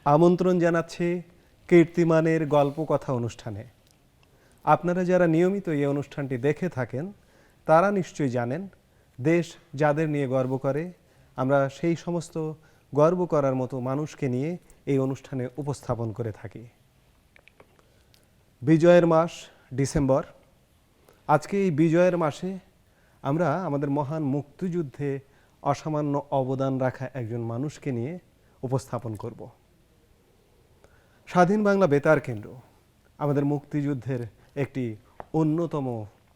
আমন্ত্রণ জানাচ্ছি কীর্তিমানের গল্পকথা অনুষ্ঠানে। আপনারা যারা নিয়মিত এই অনুষ্ঠানটি দেখে থাকেন তারা নিশ্চয়ই জানেন দেশ যাদের নিয়ে গর্ব করে, আমরা সেই সমস্ত গর্ব করার মতো মানুষকে নিয়ে এই অনুষ্ঠানে উপস্থাপন করে থাকি। বিজয়ের মাস ডিসেম্বর। আজকে এই বিজয়ের মাসে আমরা আমাদের মহান মুক্তিযুদ্ধে অসামান্য অবদান রাখা একজন মানুষকে নিয়ে উপস্থাপন করব। স্বাধীন বাংলা বেতার কেন্দ্র আমাদের মুক্তিযুদ্ধের একটি অন্যতম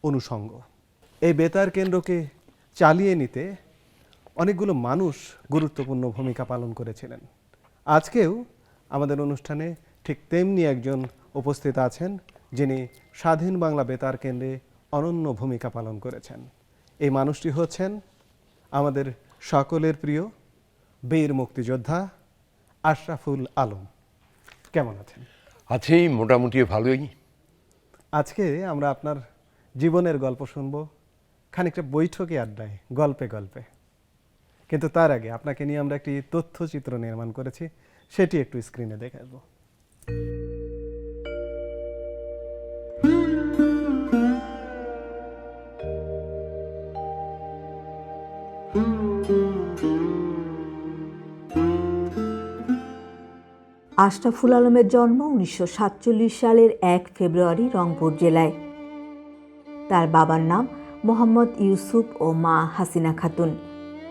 অনুষঙ্গ। এই বেতার কেন্দ্রকে চালিয়ে নিতে অনেকগুলো মানুষ গুরুত্বপূর্ণ ভূমিকা পালন করেছিলেন। আজকেও আমাদের অনুষ্ঠানে ঠিক তেমনি একজন উপস্থিত আছেন যিনি স্বাধীন বাংলা বেতার কেন্দ্রে অনন্য ভূমিকা পালন করেছেন। এই মানুষটি হচ্ছেন আমাদের সকলের প্রিয় বীর মুক্তিযোদ্ধা আশরাফুল আলম। কেমন আছেন? আছি মোটামুটি ভালোই। আজকে আমরা আপনার জীবনের গল্প শুনবো, খানিকটা বৈঠকে আড্ডায়, গল্পে গল্পে। কিন্তু তার আগে আপনাকে নিয়ে আমরা একটি তথ্যচিত্র নির্মাণ করেছি, সেটি একটু স্ক্রিনে দেখাবো। আশরাফুল আলমের জন্ম 1947 সালের 1 ফেব্রুয়ারি রংপুর জেলায়। তার বাবার নাম মোহাম্মদ ইউসুফ ও মা হাসিনা খাতুন।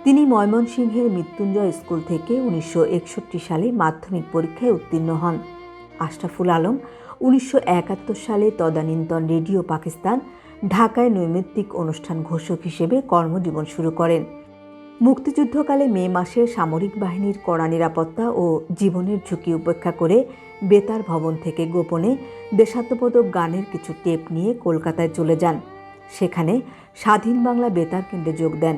তিনি ময়মনসিংহের মৃত্যুঞ্জয় স্কুল থেকে 1961 সালে মাধ্যমিক পরীক্ষায় উত্তীর্ণ হন। আশরাফুল আলম 1971 সালে তদানীন্তন রেডিও পাকিস্তান ঢাকায় নৈমিত্তিক অনুষ্ঠান ঘোষক হিসেবে কর্মজীবন শুরু করেন। মুক্তিযুদ্ধকালে মে মাসে সামরিক বাহিনীর কড়া নিরাপত্তা ও জীবনের ঝুঁকি উপেক্ষা করে বেতার ভবন থেকে গোপনে দেশাত্মবোধক গানের কিছু টেপ নিয়ে কলকাতায় চলে যান। সেখানে স্বাধীন বাংলা বেতার কেন্দ্রে যোগ দেন।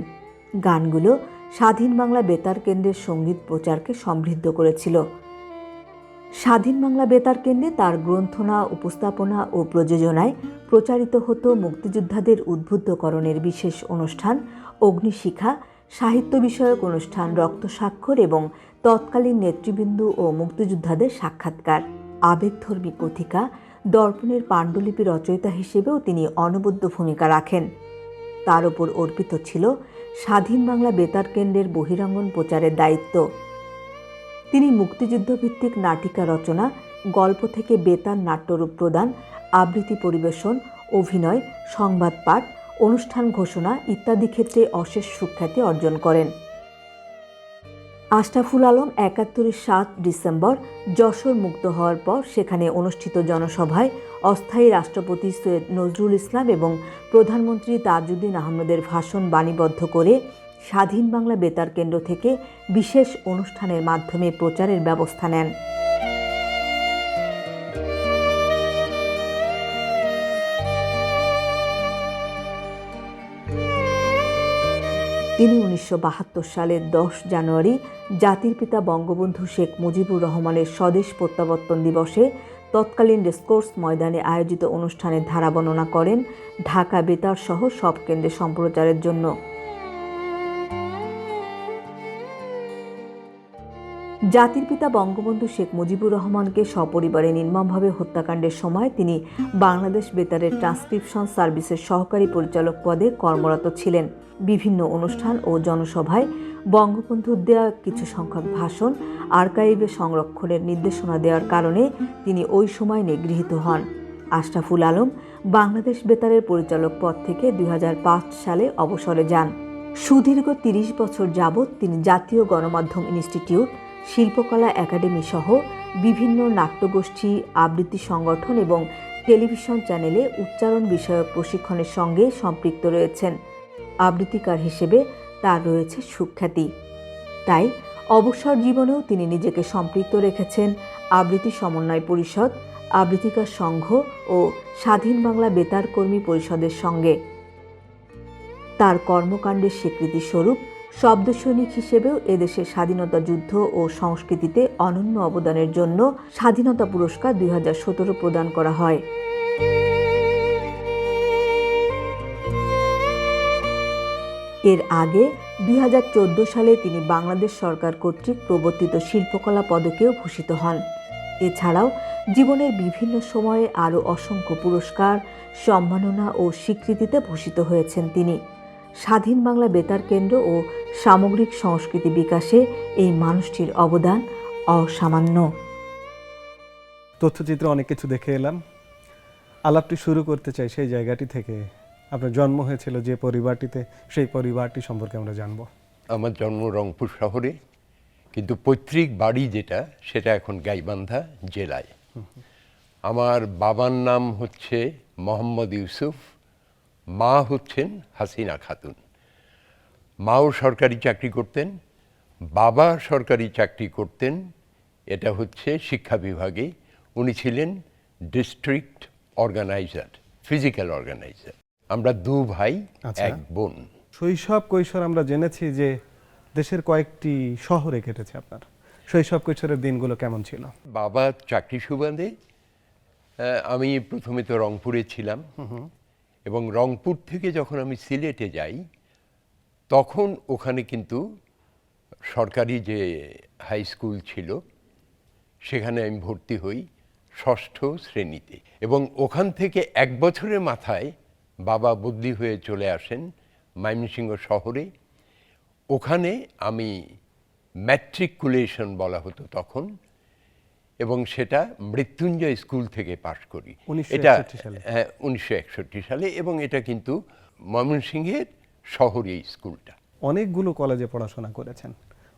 গানগুলো স্বাধীন বাংলা বেতার কেন্দ্রের সঙ্গীত প্রচারকে সমৃদ্ধ করেছিল। স্বাধীন বাংলা বেতার কেন্দ্রে তার গ্রন্থনা, উপস্থাপনা ও প্রযোজনায় প্রচারিত হতো মুক্তিযোদ্ধাদের উদ্বুদ্ধকরণের বিশেষ অনুষ্ঠান অগ্নিশিখা, সাহিত্য বিষয়ক অনুষ্ঠান রক্ত স্বাক্ষর এবং তৎকালীন নেতৃবৃন্দ ও মুক্তিযোদ্ধাদের সাক্ষাৎকার। আবেগধর্মী কথিকা দর্পণের পাণ্ডুলিপি রচয়িতা হিসেবেও তিনি অনবদ্য ভূমিকা রাখেন। তার ওপর অর্পিত ছিল স্বাধীন বাংলা বেতার কেন্দ্রের বহিরাঙ্গন প্রচারের দায়িত্ব। তিনি মুক্তিযুদ্ধভিত্তিক নাটিকা রচনা, গল্প থেকে বেতার নাট্যরূপ প্রদান, আবৃত্তি পরিবেশন, অভিনয়, সংবাদ পাঠ, অনুষ্ঠান ঘোষণা ইত্যাদি ক্ষেত্রে অশেষ সুখ্যাতি অর্জন করেন। আশরাফুল আলম 71-এর 7 ডিসেম্বর যশোর মুক্ত হওয়ার পর সেখানে অনুষ্ঠিত জনসভায় অস্থায়ী রাষ্ট্রপতি সৈয়দ নজরুল ইসলাম এবং প্রধানমন্ত্রী তাজউদ্দিন আহমেদের ভাষণ বাণীবদ্ধ করে স্বাধীন বাংলা বেতার কেন্দ্র থেকে বিশেষ অনুষ্ঠানের মাধ্যমে প্রচারের ব্যবস্থা নেন। তিনি 1972 সালের 10 জানুয়ারি জাতির পিতা বঙ্গবন্ধু শেখ মুজিবুর রহমানের স্বদেশ প্রত্যাবর্তন দিবসে তৎকালীন রেসকোর্স ময়দানে আয়োজিত অনুষ্ঠানের ধারা বর্ণনা করেন ঢাকা বেতার সহ সব কেন্দ্রে সম্প্রচারের জন্য। জাতির পিতা বঙ্গবন্ধু শেখ মুজিবুর রহমানকে সপরিবারে নির্মমভাবে হত্যাকাণ্ডের সময় তিনি বাংলাদেশ বেতারের ট্রান্সক্রিপশন সার্ভিসের সহকারী পরিচালক পদে কর্মরত ছিলেন। বিভিন্ন অনুষ্ঠান ও জনসভায় বঙ্গবন্ধুর দেওয়া কিছু সংখ্যক ভাষণ আর্কাইভে সংরক্ষণের নির্দেশনা দেওয়ার কারণে তিনি ওই সময় নিগৃহীত হন। আশরাফুল আলম বাংলাদেশ বেতারের পরিচালক পদ থেকে 2005 সালে অবসরে যান। সুদীর্ঘ 30 বছর যাবৎ তিনি জাতীয় গণমাধ্যম ইনস্টিটিউট, শিল্পকলা একাডেমি সহ বিভিন্ন নাট্যগোষ্ঠী, আবৃত্তি সংগঠন এবং টেলিভিশন চ্যানেলে উচ্চারণ বিষয়ক প্রশিক্ষণের সঙ্গে সম্পৃক্ত রয়েছেন। আবৃত্তিকার হিসেবে তার রয়েছে সুখ্যাতি। তাই অবসর জীবনেও তিনি নিজেকে সম্পৃক্ত রেখেছেন আবৃত্তি সমন্বয় পরিষদ, আবৃত্তিকার সংঘ ও স্বাধীন বাংলা বেতার কর্মী পরিষদের সঙ্গে। তার কর্মকাণ্ডের স্বীকৃতি স্বরূপ শব্দ সৈনিক হিসেবেও এদেশের স্বাধীনতা যুদ্ধ ও সংস্কৃতিতে অনন্য অবদানের জন্য স্বাধীনতা পুরস্কার 2017 প্রদান করা হয়। এর আগে 2014 সালে তিনি বাংলাদেশ সরকার কর্তৃক প্রবর্তিত শিল্পকলা পদকেও ভূষিত হন। এছাড়াও জীবনের বিভিন্ন সময়ে আরও অসংখ্য পুরস্কার, সম্মাননা ও স্বীকৃতিতে ভূষিত হয়েছেন তিনি। স্বাধীন বাংলা বেতার কেন্দ্র ও সামগ্রিক সংস্কৃতি বিকাশে এই মানুষটির অবদান অসামান্য। তথ্যচিত্রে অনেক কিছু দেখে এলাম। আলাপটি শুরু করতে চাই সেই জায়গাটি থেকে। আপনার জন্ম হয়েছিল যে পরিবারটিতে, সেই পরিবারটি সম্পর্কে আমরা জানবো। আমার জন্ম রংপুর শহরে, কিন্তু পৈতৃক বাড়ি যেটা সেটা এখন গাইবান্ধা জেলায়। আমার বাবার নাম হচ্ছে মোহাম্মদ ইউসুফ, মা হচ্ছেন হাসিনা খাতুন। মাও সরকারি চাকরি করতেন, বাবা সরকারি চাকরি করতেন, এটা হচ্ছে শিক্ষা বিভাগে। উনি ছিলেন ডিস্ট্রিক্ট অর্গানাইজার, ফিজিক্যাল অর্গানাইজার। আমরা দু ভাই এক বোন। শৈশব কৈশোর আমরা জেনেছি যে দেশের কয়েকটি শহরে কেটেছে আপনার। শৈশব কৈশোরের দিনগুলো কেমন ছিল? বাবা চাকরি সুবাদে আমি প্রথমে তো রংপুরে ছিলাম, এবং রংপুর থেকে যখন আমি সিলেটে যাই তখন ওখানে কিন্তু সরকারি যে হাই স্কুল ছিল সেখানে আমি ভর্তি হই ষষ্ঠ শ্রেণীতে, এবং ওখান থেকে এক বছরের মাথায় বাবা বদলি হয়ে চলে আসেন ময়মনসিংহ শহরে। ওখানে আমি ম্যাট্রিকুলেশন বলা হতো তখন, এবং সেটা মৃত্যুঞ্জয় স্কুল থেকে পাশ করি। 1961 সালে। হ্যাঁ, 1961 সালে, এবং এটা কিন্তু ময়মনসিংহের শহরে স্কুলটা। অনেকগুলো কলেজে পড়াশোনা করেছেন,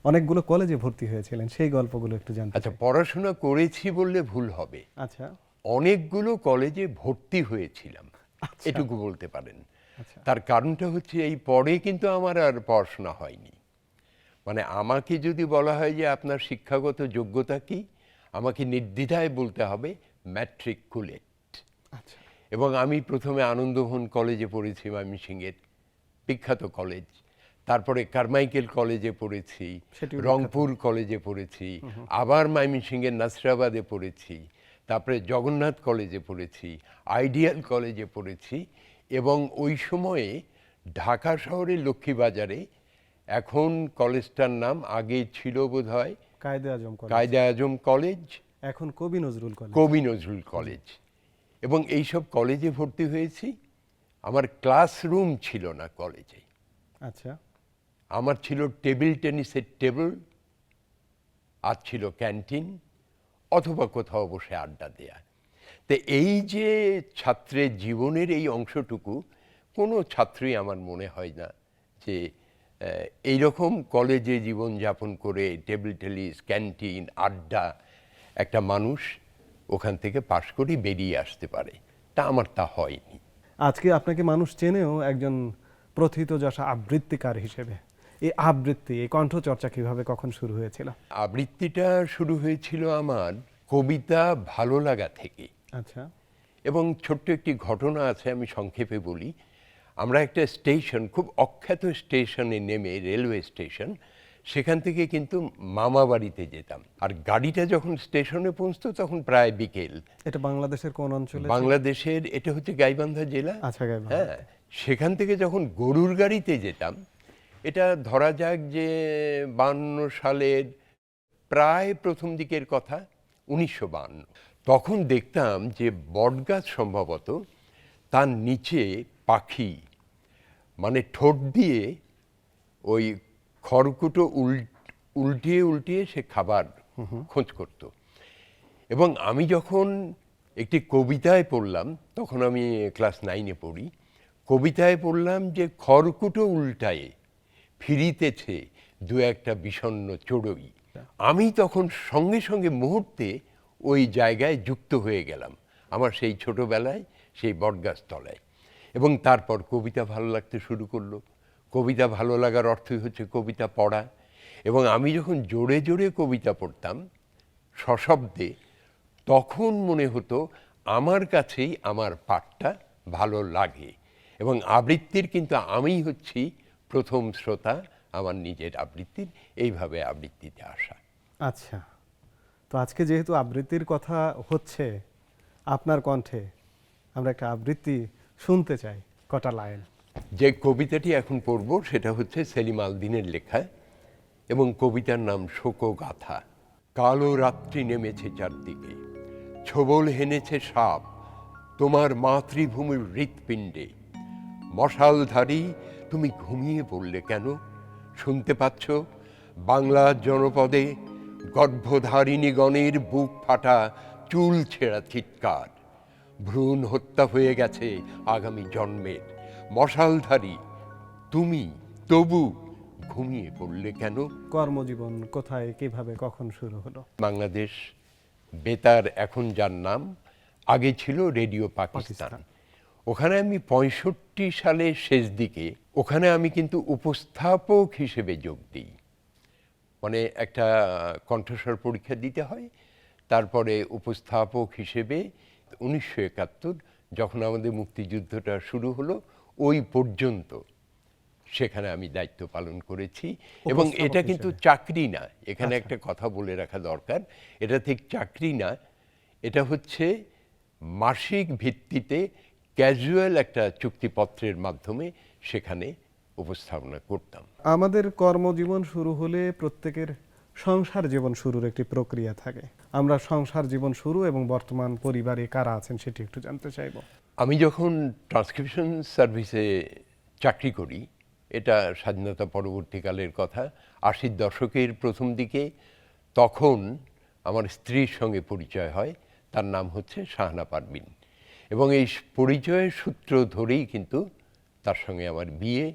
অনেকগুলো কলেজে ভর্তি হয়েছিলেন, সেই গল্পগুলো একটু জানতে আচ্ছা, চাই। পড়াশোনা করেছি বললে ভুল হবে। আচ্ছা, অনেকগুলো কলেজে ভর্তি হয়েছিলাম, এটুকু বলতে পারেন। তার কারণটা হচ্ছে এই পরে কিন্তু আমার আর পড়াশোনা হয়নি। মানে আমাকে যদি বলা হয় যে আপনার শিক্ষাগত যোগ্যতা কি, আমাকে নির্দ্বিধায় বলতে হবে ম্যাট্রিকুলেট। আচ্ছা, এবং আমি প্রথমে আনন্দমোহন কলেজে পড়েছি, ময়মনসিংহের বিখ্যাত কলেজ। তারপরে কারমাইকেল কলেজে পড়েছি, রংপুর কলেজে পড়েছি, আবার ময়মনসিংহের নাসিরাবাদে পড়েছি, তারপরে জগন্নাথ কলেজে পড়েছি, আইডিয়াল কলেজে পড়েছি, এবং ওই সময়ে ঢাকা শহরের লক্ষ্মীবাজারে, এখন কলেজটার নাম, আগে ছিল বোধহয় কায়দে আজম কলেজ, এখন কবি নজরুল কলেজ। এবং এইসব কলেজে ভর্তি হয়েছি। আমার ক্লাসরুম ছিল না কলেজে। আচ্ছা, আমার ছিল টেবিল টেনিসের টেবিল, আর ছিল ক্যান্টিন, অথবা কোথাও বসে আড্ডা দেয়া। তো এই যে ছাত্রের জীবনের এই অংশটুকু কোনো ছাত্রই আমার মনে হয় না যে এইরকম কলেজে জীবন যাপন করে টেবিল টেনিস, ক্যান্টিন, আড্ডা, একটা মানুষ ওখান থেকে পাশ করে বেরিয়ে আসতে পারে। আমার তা হয়নি। আজকে আপনাকে মানুষ চেনেও একজন প্রথিতযশা আবৃত্তিকার হিসেবে। এই আবৃত্তি, এই কণ্ঠচর্চা কিভাবে, কখন শুরু হয়েছিল? আবৃত্তিটা শুরু হয়েছিল আমার কবিতা ভালো লাগা থেকে। আচ্ছা, এবং ছোট্ট একটি ঘটনা আছে, আমি সংক্ষেপে বলি। আমরা একটা স্টেশন, খুব অখ্যাত স্টেশনে নেমে, রেলওয়ে স্টেশন, সেখান থেকে কিন্তু মামা বাড়িতে যেতাম। আর গাড়িটা যখন স্টেশনে পৌঁছতো তখন প্রায় বিকেল। এটা বাংলাদেশের কোন অঞ্চলে? বাংলাদেশের, এটা হচ্ছে গাইবান্ধা জেলা। আচ্ছা, হ্যাঁ, সেখান থেকে যখন গরুর গাড়িতে যেতাম, এটা ধরা যাক যে 52 সালের প্রায় প্রথম দিকের কথা, 1952। তখন দেখতাম যে বটগাছ সম্ভবত, তার নিচে পাখি মানে ঠোঁট দিয়ে ওই খড়কুটো উল্টিয়ে উল্টিয়ে সে খাবার খোঁজ করত। এবং আমি যখন একটি কবিতায় পড়লাম, তখন আমি ক্লাস 9-এ পড়ি, কবিতায় পড়লাম যে খড়কুটো উল্টায়ে ফিরিতেছে দু একটা বিষণ্ণ চড়ুই। আমি তখন সঙ্গে সঙ্গে মুহূর্তে ওই জায়গায় যুক্ত হয়ে গেলাম, আমার সেই ছোটবেলায় সেই বটগাছ তলায়। এবং তারপর কবিতা ভালো লাগতে শুরু করলো। কবিতা ভালো লাগার অর্থই হচ্ছে কবিতা পড়া। এবং আমি যখন জোরে জোরে কবিতা পড়তাম সশব্দে, তখন মনে হতো আমার কাছেই আমার পাঠটা ভালো লাগে। এবং আবৃত্তির কিন্তু আমিই হচ্ছি প্রথম শ্রোতা আমার নিজের আবৃত্তির, এইভাবে আবৃত্তিতে আসা। আচ্ছা, তো আজকে যেহেতু আবৃত্তির কথা হচ্ছে, আপনার কণ্ঠে আমরা একটা আবৃত্তি শুনতে চাই, কটা লাইন। যে কবিতাটি এখন পড়ব সেটা হচ্ছে সেলিম আল দীনের লেখা, এবং কবিতার নাম শোকগাথা। কালো রাত্রি নেমেছে চারদিকে, ছোবল হেনেছে সাপ তোমার মাতৃভূমির হৃৎপিণ্ডে। মশালধারী তুমি ঘুমিয়ে পড়লে কেন? শুনতে পাচ্ছ বাংলার জনপদে গর্ভধারিণী গণের বুক ফাটা চুল ছেঁড়া চিৎকার। ভ্রূণ হত্যা হয়ে গেছে আগামী জন্মের। মশালধারী তুমি তবু ঘুমিয়ে পড়লে কেন? কর্মজীবন কোথায়, কিভাবে, কখন শুরু হলো? বাংলাদেশ বেতার, এখন যার নাম, আগে ছিল রেডিও পাকিস্তান। ওখানে আমি 65 সালের শেষ দিকে ওখানে আমি কিন্তু উপস্থাপক হিসেবে যোগ দিই। মানে একটা কণ্ঠস্বর পরীক্ষা দিতে হয়, তারপরে উপস্থাপক হিসেবে 1971 যখন আমাদের মুক্তিযুদ্ধটা শুরু হলো ওই পর্যন্ত সেখানে আমি দায়িত্ব পালন করেছি। এবং এটা কিন্তু চাকরি না, এখানে একটা কথা বলে রাখা দরকার, এটা ঠিক চাকরি না, এটা হচ্ছে মাসিক ভিত্তিতে ক্যাজুয়াল একটা চুক্তিপত্রের মাধ্যমে সেখানে উপস্থাপনা করতাম। আমাদের কর্মজীবন শুরু হলে প্রত্যেকের সংসার জীবন শুরুর একটি প্রক্রিয়া থাকে। আমরা সংসার জীবন শুরু এবং বর্তমান পরিবারে কারা আছেন সেটি একটু জানতে চাইব। আমি যখন ট্রান্সক্রিপশন সার্ভিসে চাকরি করি, এটা স্বাধীনতা পরবর্তীকালের কথা, 80 দশকের প্রথম দিকে, তখন আমার স্ত্রীর সঙ্গে পরিচয় হয়, তার নাম হচ্ছে শাহানা পারভিন, এবং এই পরিচয়ের সূত্র ধরেই কিন্তু তার সঙ্গে আমার বিয়ে।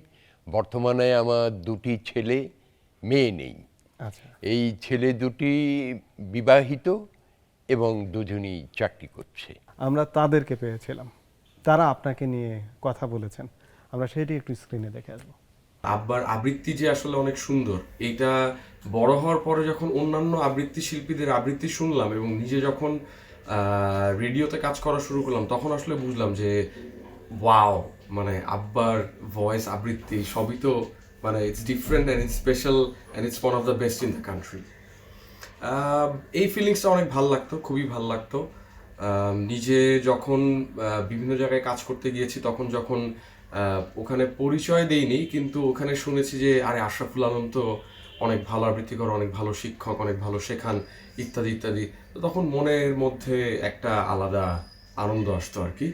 বর্তমানে আমার 2টি ছেলে, মেয়ে নেই। আচ্ছা, এই ছেলে 2টি বিবাহিত এবং দুজনই চাকরি করছে। আমরা তাদেরকে পেয়েছিলাম, তারা আপনাকে নিয়ে কথা বলেছেন, আমরা সেটি একটু স্ক্রিনে দেখে আসবো। আব্বার আবৃত্তি যে আসলে অনেক সুন্দর, এইটা বড় হওয়ার পরে যখন অন্যান্য আবৃত্তি শিল্পীদের আবৃত্তি শুনলাম এবং নিজে যখন রেডিওতে কাজ করা শুরু করলাম, তখন আসলে বুঝলাম যে ওয়াও, মানে আব্বার ভয়েস, আবৃত্তি সবই তো মানে it's different and it's special and it's one of the best in the country. এই ফিলিংসটা অনেক ভালো লাগতো, খুবই ভালো লাগতো। নিজে যখন বিভিন্ন জায়গায় কাজ করতে গিয়েছি, তখন যখন ওখানে পরিচয় দেইনি, কিন্তু ওখানে শুনেছি যে আরে আশরাফুল আলম তো অনেক ভালো আবৃত্তি করে, অনেক ভালো শিক্ষক, অনেক ভালো শেখান, ইত্যাদি ইত্যাদি। তো তখন মনের মধ্যে একটা আলাদা আনন্দ আসতো আর কি।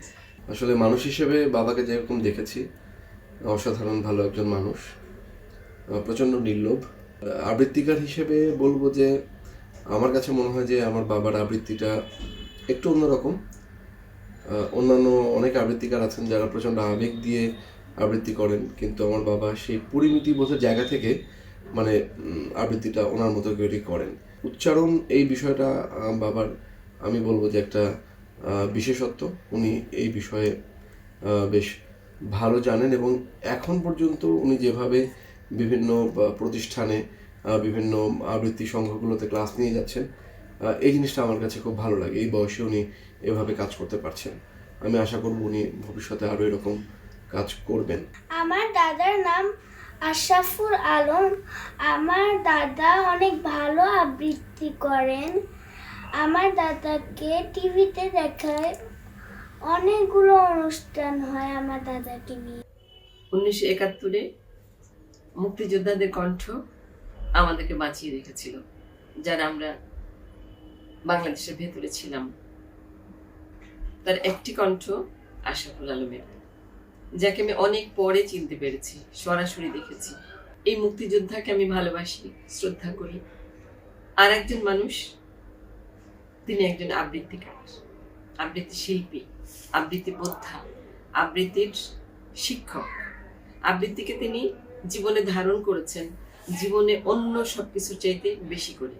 আসলে মানুষ হিসেবে বাবাকে যেরকম দেখেছি, অসাধারণ ভালো একজন মানুষ, প্রচণ্ড নির্লোভ। আবৃত্তিকার হিসেবে বলবো যে আমার কাছে মনে হয় যে আমার বাবার আবৃত্তিটা একটু অন্যরকম। অন্যান্য অনেক আবৃত্তিকার আছেন যারা প্রচণ্ড আবেগ দিয়ে আবৃত্তি করেন, কিন্তু আমার বাবা সেই পরিমিতি বোঝার জায়গা থেকে মানে আবৃত্তিটা ওনার মতো করে করেন। উচ্চারণ এই বিষয়টা বাবার আমি বলবো যে একটা বিশেষত্ব, উনি এই বিষয়ে বেশ ভালো জানেন, এবং এখন পর্যন্ত উনি যেভাবে বিভিন্ন প্রতিষ্ঠানে, বিভিন্ন আবৃত্তি সংঘগুলোতে ক্লাস নিয়ে যাচ্ছেন, এই জিনিসটা আমার কাছে খুব ভালো লাগে। এই বয়সে উনি এভাবে কাজ করতে পারছেন, আমি আশা করব উনি ভবিষ্যতে আরও এরকম কাজ করবেন। আমার দাদার নাম আশরাফুল আলম। আমার দাদা অনেক ভালো আবৃত্তি করেন। আমার দাদাকে টিভিতে দেখায়, অনেকগুলো অনুষ্ঠান হয় আমার দাদাকে নিয়ে। 1971-এ মুক্তিযোদ্ধাদের কণ্ঠ আমাদেরকে বাঁচিয়ে রেখেছিল, যারা আমরা বাংলাদেশের ভেতরে ছিলাম। তার একটি কণ্ঠ আশরাফুল আলমের, যাকে আমি অনেক পরে চিনতে পেরেছি, সরাসরি দেখেছি। এই মুক্তিযোদ্ধাকে আমি ভালোবাসি, শ্রদ্ধা করি। আর একজন মানুষ, তিনি একজন আবৃত্তিকার, আবৃত্তি শিল্পী, আবৃত্তি বোদ্ধা, আবৃত্তির শিক্ষক। আবৃত্তিকে তিনি জীবনে ধারণ করেছেন, জীবনে অন্য সবকিছুর চাইতে বেশি করে।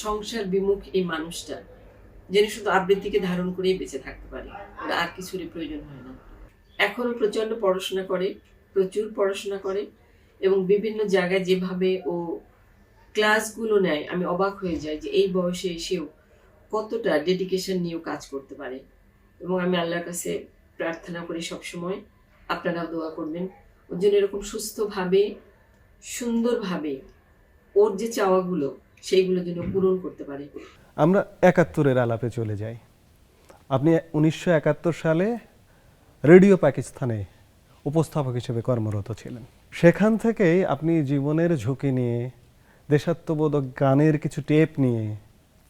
সংসার বিমুখ এই মানুষটা যিনি শুধু আবৃত্তিকে ধারণ করেই বেঁচে থাকতে পারে, আর কিছুরই প্রয়োজন হয় না। এখনো প্রচন্ড পড়াশোনা করে, প্রচুর পড়াশোনা করে, এবং বিভিন্ন জায়গায় যেভাবে ও ক্লাসগুলো নেয়, আমি অবাক হয়ে যাই যে এই বয়সে এসেও কতটা ডেডিকেশন নিয়েও কাজ করতে পারে। এবং আমি আল্লাহর কাছে প্রার্থনা করি সবসময়, আপনারাও দোয়া করবেন ওর জন্য, এরকম সুস্থভাবে, সুন্দরভাবে ওর যে চাওয়াগুলো সেইগুলো যেন পূরণ করতে পারে। আমরা 71-এর আলাপে চলে যাই। আপনি 1971 সালে রেডিও পাকিস্তানে উপস্থাপক হিসেবে কর্মরত ছিলেন। সেখান থেকেই আপনি জীবনের ঝুঁকি নিয়ে দেশাত্মবোধক গানের কিছু টেপ নিয়ে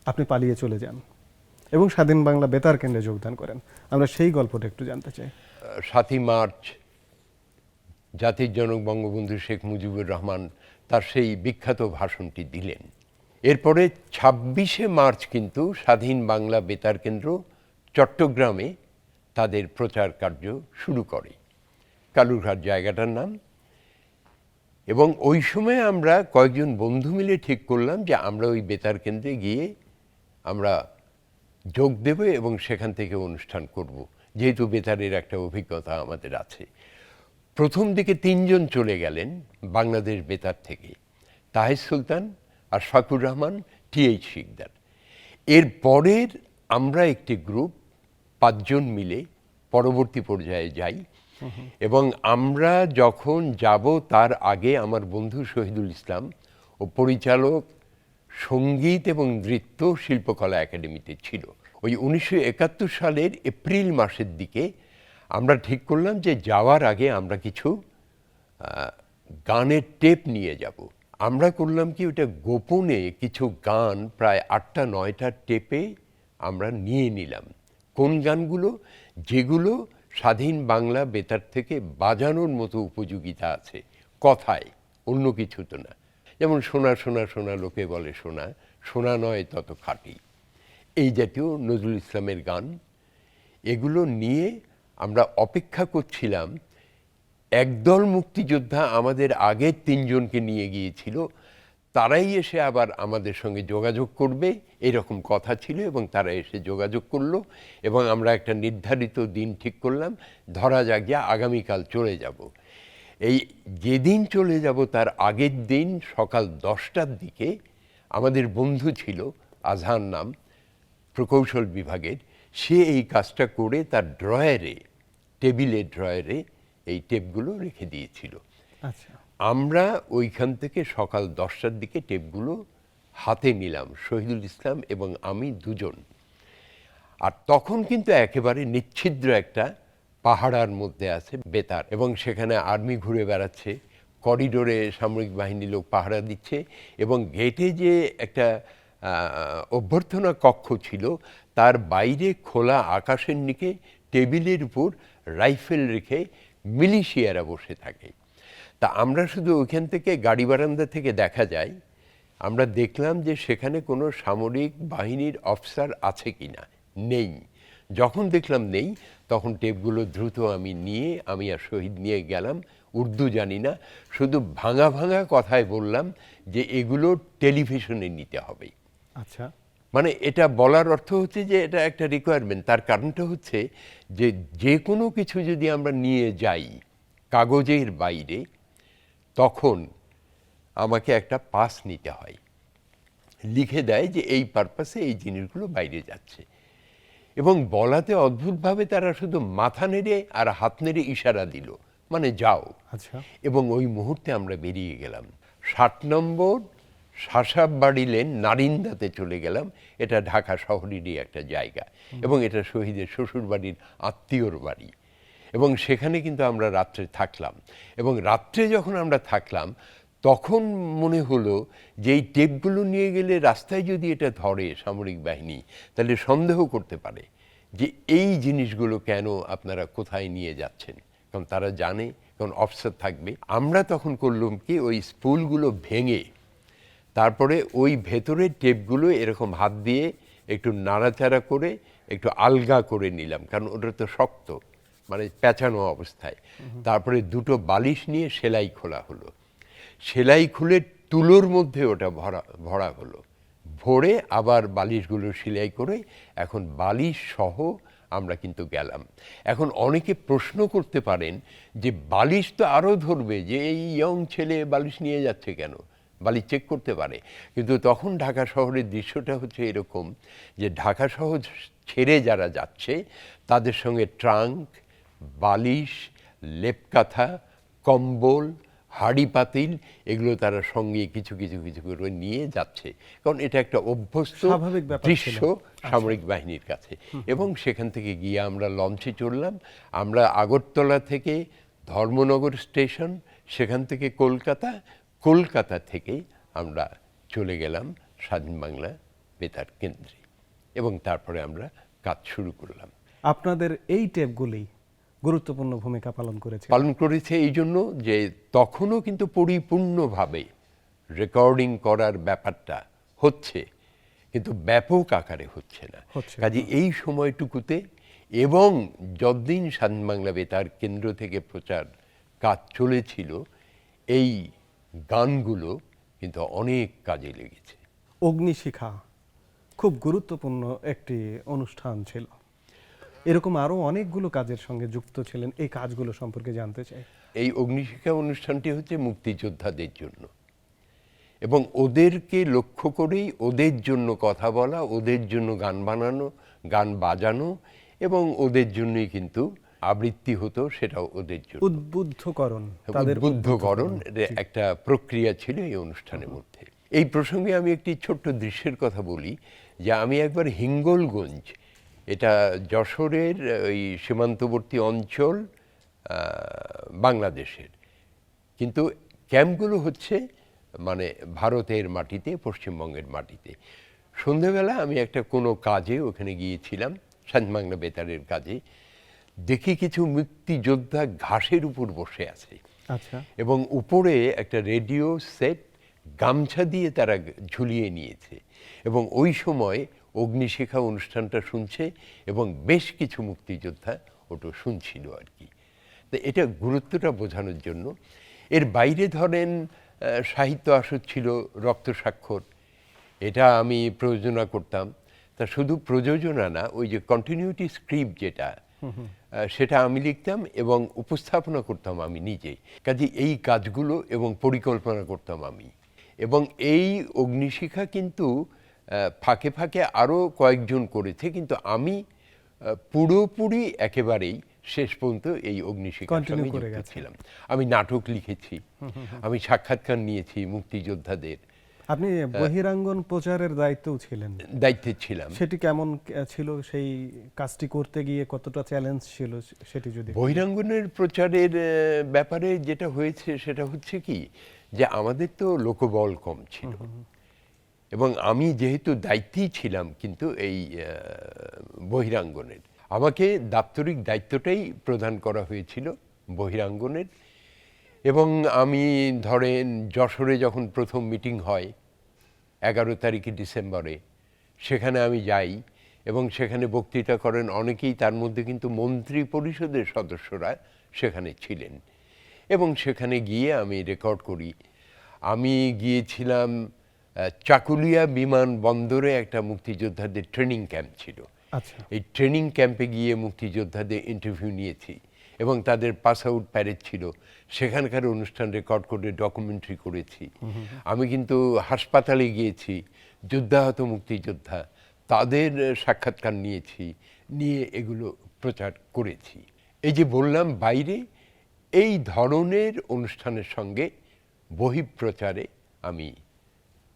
আপনি পালিয়ে চলে যান এবং স্বাধীন বাংলা বেতার কেন্দ্রে যোগদান করেন। আমরা সেই গল্পটা একটু জানতে চাই। 7ই মার্চ জাতির জনক বঙ্গবন্ধু শেখ মুজিবুর রহমান তার সেই বিখ্যাত ভাষণটি দিলেন। এরপরে 26শে মার্চ কিন্তু স্বাধীন বাংলা বেতার কেন্দ্র চট্টগ্রামে তাদের প্রচার কার্য শুরু করে, কালুরঘাট জায়গাটার নাম। এবং ওই সময় আমরা কয়েকজন বন্ধু মিলে ঠিক করলাম যে আমরা ওই বেতার কেন্দ্রে গিয়ে আমরা যোগ দেব এবং সেখান থেকে অনুষ্ঠান করব, যেহেতু বেতারের একটা অভিজ্ঞতা আমাদের আছে। প্রথম দিকে 3 জন চলে গেলেন বাংলাদেশ বেতার থেকে, তাহের সুলতান, আশফাকুর রহমান, টি.এইচ. শিকদার। এর পরের আমরা একটি গ্রুপ 5 জন মিলে পরবর্তী পর্যায়ে যাই এবং আমরা যখন যাব তার আগে আমার বন্ধু শহীদুল ইসলাম ও পরিচালক সঙ্গীত এবং নৃত্য শিল্পকলা একাডেমিতে ছিল। ওই 1971 সালের এপ্রিল মাসের দিকে আমরা ঠিক করলাম যে যাওয়ার আগে আমরা কিছু গানের টেপ নিয়ে যাব। আমরা করলাম কি, ওটা গোপনে কিছু গান প্রায় 8টা-9টা টেপে আমরা নিয়ে নিলাম। কোন গানগুলো? যেগুলো স্বাধীন বাংলা বেতার থেকে বাজানোর মতো উপযোগিতা আছে কথায়, অন্য কিছু তো না। যেমন সোনা সোনা সোনা লোকে বলে সোনা, সোনা নয় তত খাঁটি, এই জাতীয় নজরুল ইসলামের গান। এগুলো নিয়ে আমরা অপেক্ষা করছিলাম। একদল মুক্তিযোদ্ধা আমাদের আগের 3 জনকে নিয়ে গিয়েছিল, তারাই এসে আবার আমাদের সঙ্গে যোগাযোগ করবে এরকম কথা ছিল এবং তারা এসে যোগাযোগ করলো এবং আমরা একটা নির্ধারিত দিন ঠিক করলাম। ধরা যাক যে আগামীকাল চলে যাব। এই যেদিন চলে যাব তার আগের দিন সকাল 10টার দিকে আমাদের বন্ধু ছিল আজহান নাম, প্রকৌশল বিভাগের, সে এই কাজটা করে তার ড্রয়ারে, টেবিলের ড্রয়ারে এই টেপগুলো রেখে দিয়েছিল। আচ্ছা, আমরা ওইখান থেকে সকাল 10টার দিকে টেপগুলো হাতে নিলাম, শহীদুল ইসলাম এবং আমি 2 জন। আর তখন কিন্তু একেবারে নিচ্ছিদ্র একটা পাহাড়ার মধ্যে আছে বেতার এবং সেখানে আর্মি ঘুরে বেড়াচ্ছে, করিডোরে সামরিক বাহিনী লোক পাহারা দিচ্ছে এবং গেটে যে একটা অভ্যর্থনা কক্ষ ছিল তার বাইরে খোলা আকাশের নিচে টেবিলের উপর রাইফেল রেখে মিলিশিয়ারা বসে থাকে। তা আমরা শুধু ওইখান থেকে গাড়ি বারান্দা থেকে দেখা যায়, আমরা দেখলাম যে সেখানে কোনো সামরিক বাহিনীর অফিসার আছে কিনা, নেই। যখন দেখলাম নেই তখন টেপগুলো দ্রুত আমি আর শহীদ নিয়ে গেলাম। উর্দু জানি না, শুধু ভাঙা ভাঙা কথায় বললাম যে এগুলো টেলিভিশনে নিতে হবে। আচ্ছা, মানে এটা বলার অর্থ হচ্ছে যে এটা একটা রিকোয়ারমেন্ট। তার কারণটা হচ্ছে যে যে কোনো কিছু যদি আমরা নিয়ে যাই কাগজের বাইরে, তখন আমাকে একটা পাস নিতে হয়, লিখে দেয় যে এই পারপাসে এই জিনিসগুলো বাইরে যাচ্ছে। এবং বলাতে অদ্ভুতভাবে তারা শুধু মাথা নেড়ে আর হাত নেড়ে ইশারা দিল, মানে যাও। আচ্ছা, এবং ওই মুহূর্তে আমরা বেরিয়ে গেলাম। 60 নম্বর শাসাববাড়ি লেন নারিন্দাতে চলে গেলাম। এটা ঢাকা শহরেরই একটা জায়গা এবং এটা শহীদের শ্বশুরবাড়ির আত্মীয়র বাড়ি। এবং সেখানে কিন্তু আমরা রাত্রে থাকলাম এবং রাত্রে যখন আমরা থাকলাম তখন মনে হলো যে এই টেপগুলো নিয়ে গেলে রাস্তায় যদি এটা ধরে সামরিক বাহিনী তাহলে সন্দেহ করতে পারে যে এই জিনিসগুলো কেন আপনারা কোথায় নিয়ে যাচ্ছেন, কারণ তারা জানে, কারণ অফিসার থাকবে। আমরা তখন করলাম কি, ওই স্পুলগুলো ভেঙে তারপরে ওই ভেতরের টেপগুলো এরকম হাত দিয়ে একটু নাড়াচাড়া করে একটু আলগা করে নিলাম, কারণ ওটা তো শক্ত, মানে পেঁচানো অবস্থায়। তারপরে 2টো বালিশ নিয়ে সেলাই খোলা হলো, সেলাই খুলে তুলোর মধ্যে ওটা ভরা হলো, ভরে আবার বালিশগুলো সেলাই করে এখন বালিশ সহ আমরা কিন্তু গেলাম। এখন অনেকে প্রশ্ন করতে পারেন যে বালিশ তো আরও ধরবে, যে এই ইয়ং ছেলে বালিশ নিয়ে যাচ্ছে কেন, বালিশ চেক করতে পারে। কিন্তু তখন ঢাকা শহরের দৃশ্যটা হচ্ছে এরকম যে ঢাকা শহর ছেড়ে যারা যাচ্ছে তাদের সঙ্গে ট্রাঙ্ক, বালিশ, লেপকাথা, কম্বল, হাঁড়ি পাতিল এগুলো তারা সঙ্গে কিছু কিছু কিছু করে নিয়ে যাচ্ছে, কারণ এটা একটা অভ্যস্ত স্বাভাবিক ব্যাপার দৃশ্য ছিল। সামরিক বাহিনীর কাছে। এবং সেখান থেকে গিয়ে আমরা লঞ্চে চড়লাম। আমরা আগরতলা থেকে ধর্মনগর স্টেশন, সেখান থেকে কলকাতা, কলকাতা থেকেই আমরা চলে গেলাম স্বাধীন বাংলা বেতার কেন্দ্রে এবং তারপরে আমরা কাজ শুরু করলাম। আপনাদের এই টেপগুলি গুরুত্বপূর্ণ ভূমিকা পালন করেছে। পালন করেছে এই জন্য যে তখনও কিন্তু পরিপূর্ণভাবে রেকর্ডিং করার ব্যাপারটা হচ্ছে, কিন্তু ব্যাপক আকারে হচ্ছে না। কাজে এই সময়টুকুতে এবং যতদিন স্বাধীন বাংলা বেতার কেন্দ্র থেকে প্রচার কাজ চলেছিল, এই গানগুলো কিন্তু অনেক কাজে লেগেছে। অগ্নিশিখা খুব গুরুত্বপূর্ণ একটি অনুষ্ঠান ছিল। এরকম আরো অনেকগুলো কাজের সঙ্গে যুক্ত ছিলেন, এই কাজগুলো সম্পর্কে জানতে চাই। এই অগ্নিশিখা অনুষ্ঠানটি হচ্ছে মুক্তিযোদ্ধাদের জন্য এবং ওদেরকে লক্ষ্য করেই ওদের জন্য কথা বলা, ওদের জন্য গান বানানো, গান বাজানো এবং ওদের জন্যই কিন্তু আবৃত্তি হতো, সেটাও ওদের জন্য। উদ্বুদ্ধকরণ, উদ্বুদ্ধকরণ একটা প্রক্রিয়া ছিল এই অনুষ্ঠানের মধ্যে। এই প্রসঙ্গে আমি একটি ছোট্ট দৃশ্যের কথা বলি, যে আমি একবার হিঙ্গলগঞ্জ, এটা যশোরের ওই সীমান্তবর্তী অঞ্চল বাংলাদেশের, কিন্তু ক্যাম্পগুলো হচ্ছে মানে ভারতের মাটিতে, পশ্চিমবঙ্গের মাটিতে। সন্ধেবেলা আমি একটা কোনো কাজে ওখানে গিয়েছিলাম, স্বাধীন বাংলা বেতারের কাজে। দেখি কিছু মুক্তিযোদ্ধা ঘাসের উপর বসে আছে। আচ্ছা। এবং উপরে একটা রেডিও সেট গামছা দিয়ে তারা ঝুলিয়ে নিয়েছে এবং ওই সময় অগ্নিশিখা অনুষ্ঠানটা শুনছে এবং বেশ কিছু মুক্তিযোদ্ধা ওটা শুনছিল আর কি। তো এটা গুরুত্বটা বোঝানোর জন্য। এর বাইরে ধরেন সাহিত্য আসর ছিল, রক্ত স্বাক্ষর, এটা আমি প্রযোজনা করতাম। তা শুধু প্রযোজনা না, ওই যে কন্টিনিউটি স্ক্রিপ্ট যেটা, সেটা আমি লিখতাম এবং উপস্থাপনা করতাম আমি নিজে। কাজে এই কাজগুলো এবং পরিকল্পনা করতাম আমি। এবং এই অগ্নিশিখা কিন্তু ফাঁকে ফাঁকে আরও কয়েকজন করেছে, কিন্তু আমি পুরোপুরি একেবারেই শেষ পর্যন্ত এই অগ্নিশিখার সঙ্গে যুক্ত ছিলাম। আমি নাটক লিখেছি, আমি সাক্ষাৎকার নিয়েছি মুক্তিযোদ্ধাদের। আপনি বহিরাঙ্গন প্রচারের দায়িত্বও ছিলেন। দায়িত্বে ছিলাম। সেটি কেমন ছিল? সেই কাজটি করতে গিয়ে কতটা চ্যালেঞ্জ ছিল সেটি যদি। বহিরাঙ্গনের প্রচারের ব্যাপারে যেটা হয়েছে সেটা হচ্ছে কি, যে আমাদের তো লোকবল কম ছিল এবং আমি যেহেতু দায়িত্বেই ছিলাম কিন্তু এই বহিরাঙ্গনের, আমাকে দাপ্তরিক দায়িত্বটাই প্রদান করা হয়েছিল বহিরাঙ্গনের। এবং আমি ধরেন যশোরে যখন প্রথম মিটিং হয় 11 তারিখে ডিসেম্বরে, সেখানে আমি যাই এবং সেখানে বক্তৃতা করেন অনেকেই, তার মধ্যে কিন্তু মন্ত্রী পরিষদের সদস্যরা সেখানে ছিলেন। এবং সেখানে গিয়ে আমি রেকর্ড করি। আমি গিয়েছিলাম চাকুলিয়া বিমানবন্দরে, একটা মুক্তিযোদ্ধাদের ট্রেনিং ক্যাম্প ছিল। আচ্ছা। এই ট্রেনিং ক্যাম্পে গিয়ে মুক্তিযোদ্ধাদের ইন্টারভিউ নিয়েছি এবং তাদের পাস আউট প্যারেড ছিল, সেখানকার অনুষ্ঠান রেকর্ড করে ডকুমেন্টারি করেছি। আমি কিন্তু হাসপাতালে গিয়েছি, যুদ্ধাহত মুক্তিযোদ্ধা, তাদের সাক্ষাৎকার নিয়েছি, নিয়ে এগুলো প্রচার করেছি। এই যে বললাম বাইরে, এই ধরনের অনুষ্ঠানের সঙ্গে বহিঃপ্রচারে আমি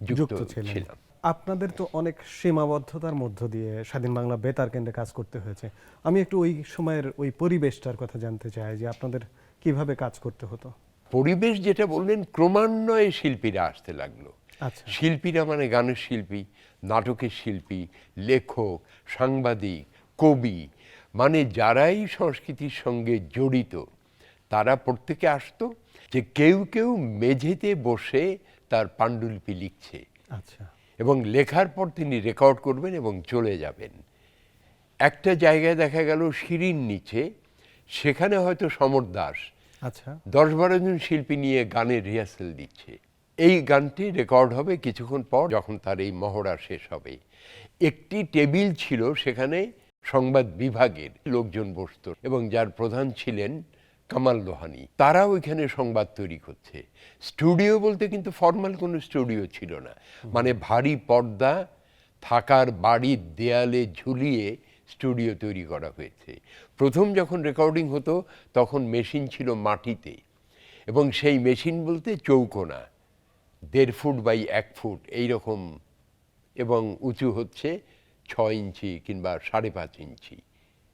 যুক্ত ছিলাম। আপনাদের তো অনেক সীমাবদ্ধতার মধ্য দিয়ে স্বাধীন বাংলা বেতার কেন্দ্রে কাজ করতে হয়েছে। আমি একটু ওই সময়ের ওই পরিবেশটার কথা জানতে চাই, যে আপনাদের কিভাবে কাজ করতে হতো। পরিবেশ যেটা বললেন, ক্রমান্বয়ে শিল্পীরা আসতে লাগলো। আচ্ছা। শিল্পীরা মানে গানের শিল্পী, নাটকের শিল্পী, লেখক, সাংবাদিক, কবি, মানে যারাই সংস্কৃতির সঙ্গে জড়িত, তারা প্রত্যেকে আসতো। যে কেউ কেউ মেঝেতে বসে তার পাণ্ডুলিপি লিখছে। আচ্ছা। এবং লেখার পর তিনি রেকর্ড করবেন এবং চলে যাবেন। একটা জায়গায় দেখা গেল সিঁড়ির নিচে, সেখানে হয়তো সমর দাস আচ্ছা 10-12 জন শিল্পী নিয়ে গানের রিহার্সাল দিচ্ছে। এই গানটি রেকর্ড হবে কিছুক্ষণ পর, যখন তার এই মহড়া শেষ হবে। একটি টেবিল ছিল, সেখানে সংবাদ বিভাগের লোকজন বসত এবং যার প্রধান ছিলেন কামাল লোহানী, তারা ওইখানে সংবাদ তৈরি করছে। স্টুডিও বলতে কিন্তু ফর্মাল কোনো স্টুডিও ছিল না, মানে ভারী পর্দা থাকার বাড়ির দেয়ালে ঝুলিয়ে স্টুডিও তৈরি করা হয়েছে। প্রথম যখন রেকর্ডিং হতো তখন মেশিন ছিল মাটিতে, এবং সেই মেশিন বলতে চৌকোনা 1.5 ফুট বাই 1 ফুট এইরকম, এবং উঁচু হচ্ছে 6 ইঞ্চি কিংবা 5.5 ইঞ্চি।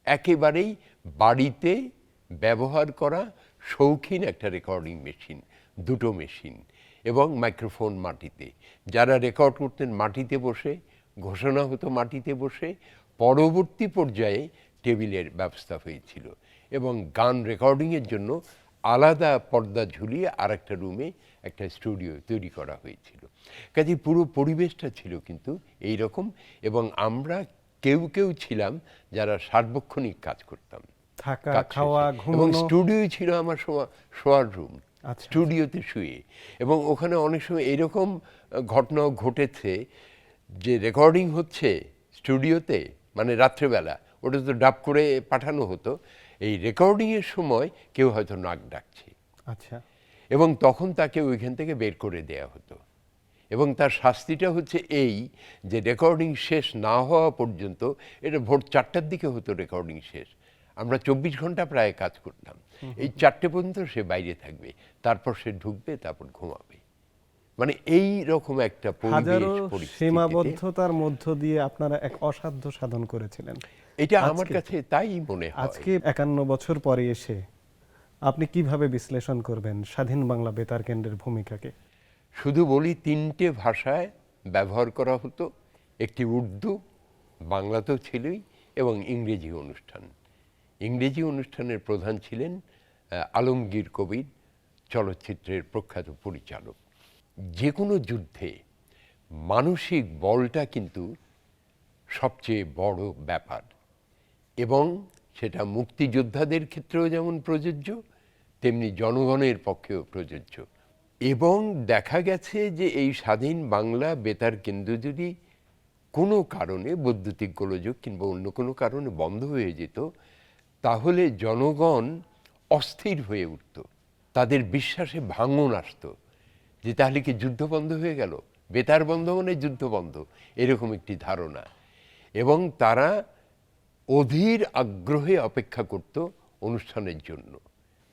একেবারেই বাড়িতে ব্যবহার করা শৌখিন একটা রেকর্ডিং মেশিন, দুটো মেশিন এবং মাইক্রোফোন মাটিতে। যারা রেকর্ড করতেন মাটিতে বসে, ঘোষণা হতো মাটিতে বসে, পরবর্তী পর্যায়ে টেবিলের ব্যবস্থা হয়েছিল এবং গান রেকর্ডিংয়ের জন্য আলাদা পর্দা ঝুলিয়ে আর একটা রুমে একটা স্টুডিও তৈরি করা হয়েছিল। কাজে পুরো পরিবেশটা ছিল কিন্তু এই রকম, এবং আমরা কেউ কেউ ছিলাম যারা সার্বক্ষণিক কাজ করতাম, থাকা, কাজ খাওয়া, শেষে। এবং ঘুমানো। স্টুডিও ছিল আমার শোয়ার রুম, আচ্ছা। স্টুডিওতে শুয়ে। এবং ওখানে অনেক সময় এরকম ঘটনাও ঘটেছে যে রেকর্ডিং হচ্ছে স্টুডিওতে, মানে রাত্রেবেলা, ওটা তো ডাব করে পাঠানো হতো, এই রেকর্ডিংয়ের সময় কেউ হয়তো নাক ডাকছে, আচ্ছা, এবং তখন তাকে ওইখান থেকে বের করে দেয়া হতো। এবং তার শাস্তিটা হচ্ছে এই যে রেকর্ডিং শেষ না হওয়া পর্যন্ত, এটা ভোর 4টার দিকে হতো রেকর্ডিং শেষ, আমরা 24 ঘন্টা প্রায় কাজ করতাম, এই 4টে পর্যন্ত সে বাইরে থাকবে, তারপর সে ঢুকবে, তারপর ঘুমাবে। মানে এই রকম একটা হাজারো পরিস্থিতিতে সীমাবদ্ধতার মধ্য দিয়ে আপনারা এক অসাধ্য সাধন করেছিলেন। এটা আমার কাছে তাই মনে হয়। আজকে 51 বছর পরে এসে আপনি কিভাবে বিশ্লেষণ করবেন স্বাধীন বাংলা বেতার কেন্দ্রের ভূমিকাকে? শুধু বলি 3টে ভাষায় ব্যবহার করা হতো, একটি উর্দু, বাংলাতেও ছিলই, এবং ইংরেজি অনুষ্ঠান। ইংরেজি অনুষ্ঠানের প্রধান ছিলেন আলমগীর কবির, চলচ্চিত্রের প্রখ্যাত পরিচালক। যে কোনো যুদ্ধে মানসিক বলটা কিন্তু সবচেয়ে বড় ব্যাপার, এবং সেটা মুক্তিযোদ্ধাদের ক্ষেত্রেও যেমন প্রযোজ্য, তেমনি জনগণের পক্ষেও প্রযোজ্য। এবং দেখা গেছে যে এই স্বাধীন বাংলা বেতার কেন্দ্র যদি কোনো কারণে, বৈদ্যুতিক গোলযোগ কিংবা অন্য কোনো কারণে বন্ধ হয়ে যেত, তাহলে জনগণ অস্থির হয়ে উঠত, তাদের বিশ্বাসে ভাঙন আসতো যে তাহলে কি যুদ্ধ বন্ধ হয়ে গেল, বেতার বন্ধ মানে যুদ্ধ বন্ধ, এরকম একটি ধারণা। এবং তারা অধীর আগ্রহে অপেক্ষা করত অনুষ্ঠানের জন্য।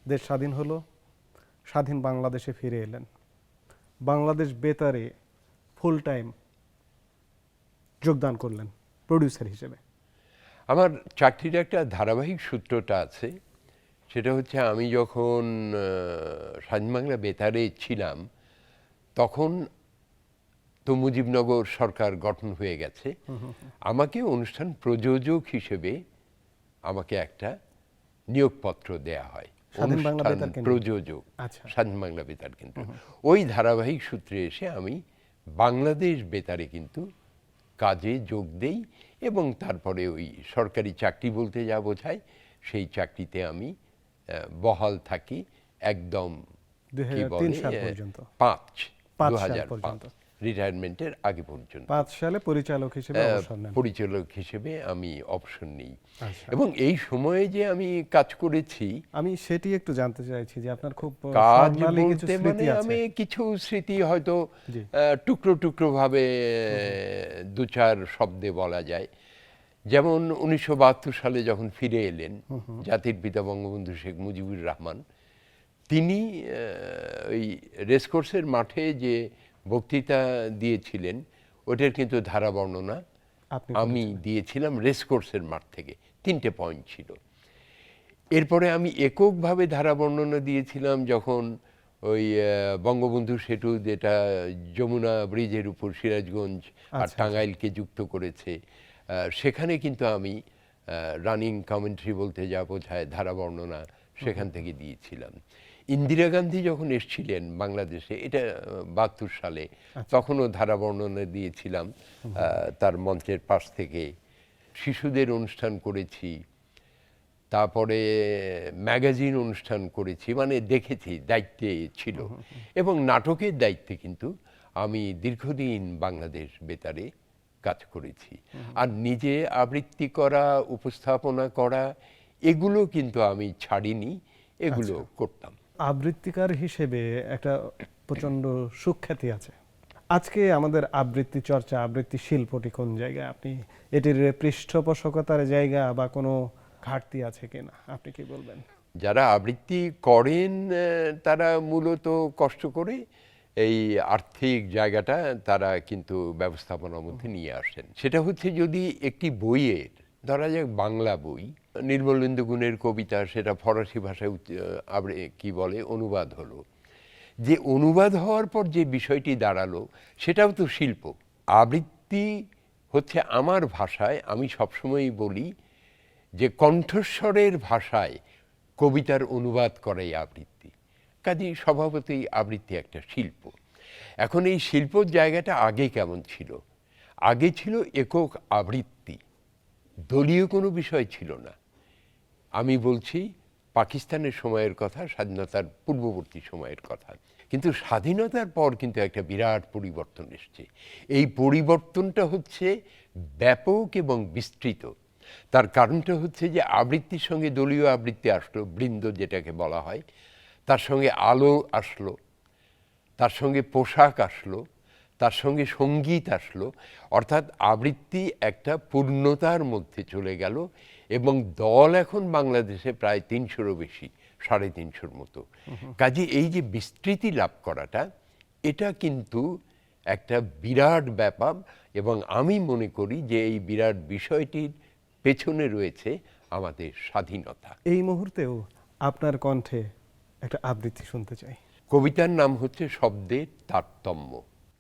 দেশ স্বাধীন হলো, স্বাধীন বাংলাদেশে ফিরে এলেন, বাংলাদেশ বেতারে ফুল টাইম যোগদান করলেন প্রডিউসার হিসেবে। আমার চাকরির একটা ধারাবাহিক সূত্রটা আছে, সেটা হচ্ছে আমি যখন স্বাধীন বাংলা বেতারে ছিলাম তখন তো মুজিবনগর সরকার গঠন হয়ে গেছে, আমাকে অনুষ্ঠান প্রযোজক হিসেবে আমাকে একটা নিয়োগপত্র দেয়া হয়, স্বাধীন বাংলা অনুষ্ঠান বেতার কেন্দ্র। প্রযোজক, আচ্ছা। স্বাধীন বাংলা বেতার কেন্দ্র। ওই ধারাবাহিক সূত্রে এসে আমি বাংলাদেশ বেতারে কিন্তু কাজে যোগ দেই, এবং তারপরে ওই সরকারি চাকরি বলতে যা বোঝায় সেই চাকরিতে আমি বহাল থাকি একদম, কি 2003 বলে, সাল পর্যন্ত। 5 সাল 2005 পর্যন্ত। রিটায়ারমেন্টের আগে পর্যন্ত 5 সালে পরিচালক হিসেবে অবসর নেন। পরিচালক হিসেবে আমি অবসর নিই। আচ্ছা। এবং এই সময়ে যে আমি কাজ করেছি, আমি সেটি একটু জানতে চাইছি যে আপনার খুব কাজ স্বর্ণালী কিছু বলতে স্মৃতি মানে আছে। আমি কিছু স্মৃতি হয়তো জি। টুকরো টুকরো ভাবে 2-4 শব্দে বলা যায়। যেমন 1972 সালে যখন ফিরে এলেন জাতির পিতা বঙ্গবন্ধু শেখ মুজিবুর রহমান, তিনি ওই রেসকোর্সের মাঠে যে বক্তৃতা দিয়েছিলেন ওটার কিন্তু ধারা বর্ণনা আপনি আমি দিয়েছিলাম রেসকোর্সের মাঠ থেকে, 3টে পয়েন্ট ছিল। এরপরে আমি এককভাবে ধারা বর্ণনা দিয়েছিলাম যখন ওই বঙ্গবন্ধু সেতু, যেটা যমুনা ব্রিজের উপর সিরাজগঞ্জ আর আচ্ছা, টাঙ্গাইলকে যুক্ত করেছে, সেখানে কিন্তু আমি রানিং কমেন্ট্রি বলতে যা বোঝায় ধারা বর্ণনা সেখান থেকে দিয়েছিলাম। ইন্দিরা গান্ধী যখন এসেছিলেন বাংলাদেশে, এটা 72 সালে, তখনও ধারা বর্ণনা দিয়েছিলাম তার মঞ্চের পাশ থেকে। শিশুদের অনুষ্ঠান করেছি, তারপরে ম্যাগাজিন অনুষ্ঠান করেছি, মানে দেখেছি, দায়িত্বে ছিল। এবং নাটকের দায়িত্বে কিন্তু আমি দীর্ঘদিন বাংলাদেশ বেতারে কাজ করেছি। আর নিজে আবৃত্তি করা, উপস্থাপনা করা, এগুলো কিন্তু আমি ছাড়িনি, এগুলো করতাম। আবৃত্তিকার হিসেবে একটা প্রচন্ড সুখ্যাতি আছে। আজকে আমাদের আবৃত্তি চর্চা, আবৃত্তি শিল্পটি কোন জায়গায়? আপনি এটির পৃষ্ঠপোষকতার জায়গা বা কোনো ঘাটতি আছে কিনা, আপনি কি বলবেন? যারা আবৃত্তি করেন তারা মূলত কষ্ট করে এই আর্থিক জায়গাটা তারা কিন্তু ব্যবস্থাপনার মধ্যে নিয়ে আসেন। সেটা হচ্ছে যদি একটি বইয়ের ধরা যাক বাংলা বই, নির্মলেন্দু গুণের কবিতা, সেটা ফরাসি ভাষায় কি বলে অনুবাদ হলো, যে অনুবাদ হওয়ার পর যে বিষয়টি দাঁড়ালো সেটাও তো শিল্প। আবৃত্তি হচ্ছে আমার ভাষায়, আমি সবসময়ই বলি যে কণ্ঠস্বরের ভাষায় কবিতার অনুবাদ করাই আবৃত্তি। কাজেই স্বভাবতই আবৃত্তি একটা শিল্প। এখন এই শিল্পর জায়গাটা আগে কেমন ছিল? আগে ছিল একক আবৃত্তি, দলীয় কোনো বিষয় ছিল না। আমি বলছি পাকিস্তানের সময়ের কথা, স্বাধীনতার পূর্ববর্তী সময়ের কথা। কিন্তু স্বাধীনতার পর কিন্তু একটা বিরাট পরিবর্তন এসছে। এই পরিবর্তনটা হচ্ছে ব্যাপক এবং বিস্তৃত। তার কারণটা হচ্ছে যে আবৃত্তির সঙ্গে দলীয় আবৃত্তি আসলো, বৃন্দ যেটাকে বলা হয়, তার সঙ্গে আলো আসলো, তার সঙ্গে পোশাক আসলো, তার সঙ্গে সঙ্গীত আসলো। অর্থাৎ আবৃত্তি একটা পূর্ণতার মধ্যে চলে গেল এবং দল এখন বাংলাদেশে প্রায় ৩০০-রও বেশি, ৩৫০-র মতো। কাজে এই যে বিস্তৃতি লাভ করাটা, এটা কিন্তু একটা বিরাট ব্যাপার এবং আমি মনে করি যে এই বিরাট বিষয়টির পেছনে রয়েছে আমাদের স্বাধীনতা। এই মুহূর্তেও আপনার কণ্ঠে একটা আবৃত্তি শুনতে চাই। কবিতার নাম হচ্ছে শব্দের তারতম্য।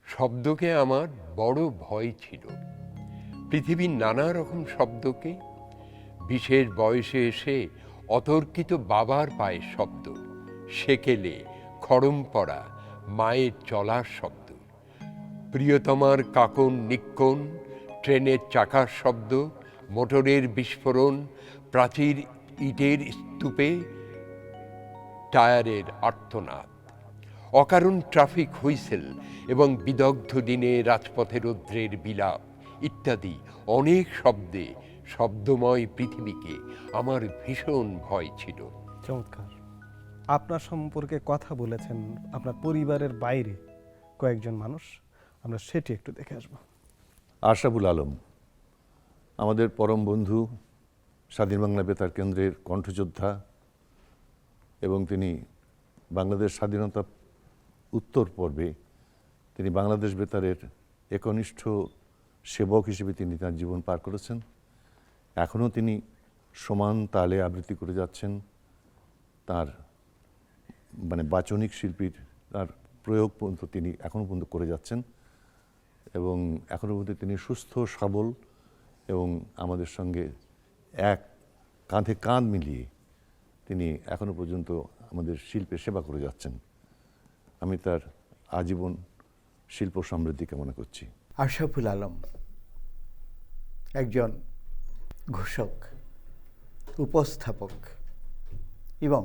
শব্দকে আমার বড় ভয় ছিল। পৃথিবীর নানা রকম শব্দকে, বিশেষ বয়সে এসে অতর্কিত বাবার পায়ের শব্দ, সেকেলে খড়ম পড়া মায়ের চলার শব্দ, প্রিয়তমার কাকন নিক্কন, ট্রেনের চাকার শব্দ, মোটরের বিস্ফোরণ, প্রাচীর ইটের স্তূপে টায়ারের আর্তনাদ, অকারণ ট্রাফিক হুইসেল এবং বিদগ্ধ দিনে রাজপথে রৌদ্রের বিলাপ ইত্যাদি অনেক শব্দে শব্দময় পৃথিবীকে আমার ভীষণ ভয় ছিল। চমৎকার। আপনার সম্পর্কে কথা বলেছেন আপনার পরিবারের বাইরে কয়েকজন মানুষ, আমরা সেটি একটু দেখে আসবো। আশরাফুল আলম আমাদের পরম বন্ধু, স্বাধীন বাংলা বেতার কেন্দ্রের কণ্ঠযোদ্ধা এবং তিনি বাংলাদেশ স্বাধীনতা উত্তর পর্বে তিনি বাংলাদেশ বেতারের একনিষ্ঠ সেবক হিসেবে তিনি তার জীবন পার করেছেন। এখনও তিনি সমান তালে আবৃত্তি করে যাচ্ছেন। তার বাচনিক শিল্পীর তার প্রয়োগ পর্যন্ত তিনি এখনও পর্যন্ত করে যাচ্ছেন এবং এখনও পর্যন্ত তিনি সুস্থ সবল এবং আমাদের সঙ্গে এক কাঁধে কাঁধ মিলিয়ে তিনি এখনও পর্যন্ত আমাদের শিল্পে সেবা করে যাচ্ছেন। আমি তার আজীবন শিল্প সমৃদ্ধি কামনা করছি। আশরাফুল আলম একজন ঘোষক, উপস্থাপক এবং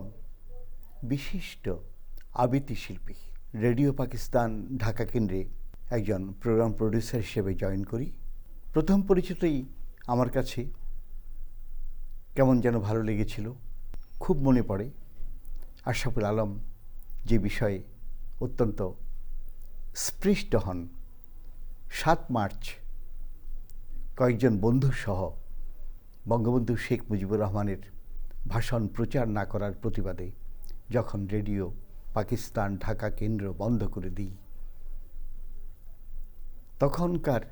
বিশিষ্ট আবৃত্তি শিল্পী। রেডিও পাকিস্তান ঢাকা কেন্দ্রে একজন প্রোগ্রাম প্রডিউসার হিসেবে জয়েন করি। প্রথম পরিচিতই আমার কাছে কেমন যেন ভালো লেগেছিল। খুব মনে পড়ে আশরাফুল আলম যে বিষয়ে অত্যন্ত স্পৃষ্ট হন। ৭ মার্চ কয়েকজন বন্ধুসহ বঙ্গবন্ধু শেখ মুজিবুর রহমানের ভাষণ প্রচার না করার প্রতিবাদে যখন রেডিও পাকিস্তান ঢাকা কেন্দ্র বন্ধ করে দিই, তখনকার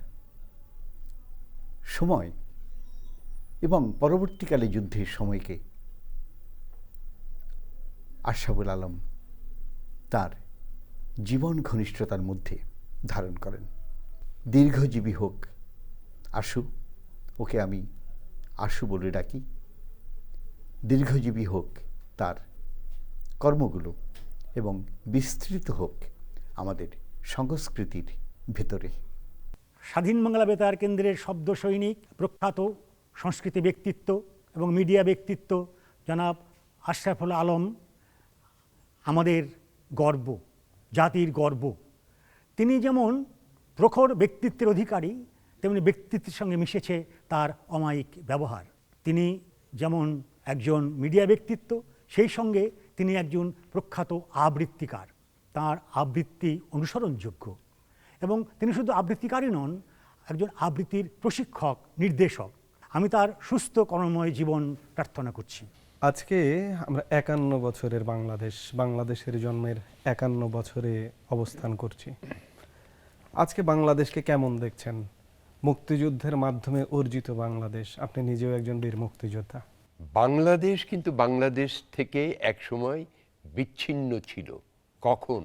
সময় এবং পরবর্তীকালে যুদ্ধের সময়কে আশরাফুল আলম তার জীবন ঘনিষ্ঠতার মধ্যে ধারণ করেন। দীর্ঘজীবী হোক আশু, ওকে আমি আশু বলে ডাকি। দীর্ঘজীবী হোক তার কর্মগুলো এবং বিস্তৃত হোক আমাদের সংস্কৃতির ভেতরে। স্বাধীন বাংলা বেতার কেন্দ্রের শব্দ সৈনিক, প্রখ্যাত সংস্কৃতি ব্যক্তিত্ব এবং মিডিয়া ব্যক্তিত্ব জনাব আশরাফুল আলম আমাদের গর্ব, জাতির গর্ব। তিনি যেমন প্রখর ব্যক্তিত্বের অধিকারী, তেমনি ব্যক্তিত্বের সঙ্গে মিশেছে তার অমায়িক ব্যবহার। তিনি যেমন একজন মিডিয়া ব্যক্তিত্ব, সেই সঙ্গে তিনি একজন প্রখ্যাত আবৃত্তিকার। তার আবৃত্তি অনুসরণযোগ্য এবং তিনি শুধু আবৃত্তিকারই নন, একজন আবৃত্তির প্রশিক্ষক, নির্দেশক। আমি তার সুস্থ কর্মময় জীবন প্রার্থনা করছি। আজকে আমরা ৫১ বছরের বাংলাদেশের জন্মের ৫১ বছরে অবস্থান করছি। আজকে বাংলাদেশকে কেমন দেখছেন? মুক্তিযুদ্ধের মাধ্যমে অর্জিত বাংলাদেশ, আপনি নিজেও একজন বীর মুক্তিযোদ্ধা। বাংলাদেশ কিন্তু বাংলাদেশ থেকে একসময় বিচ্ছিন্ন ছিল। কখন?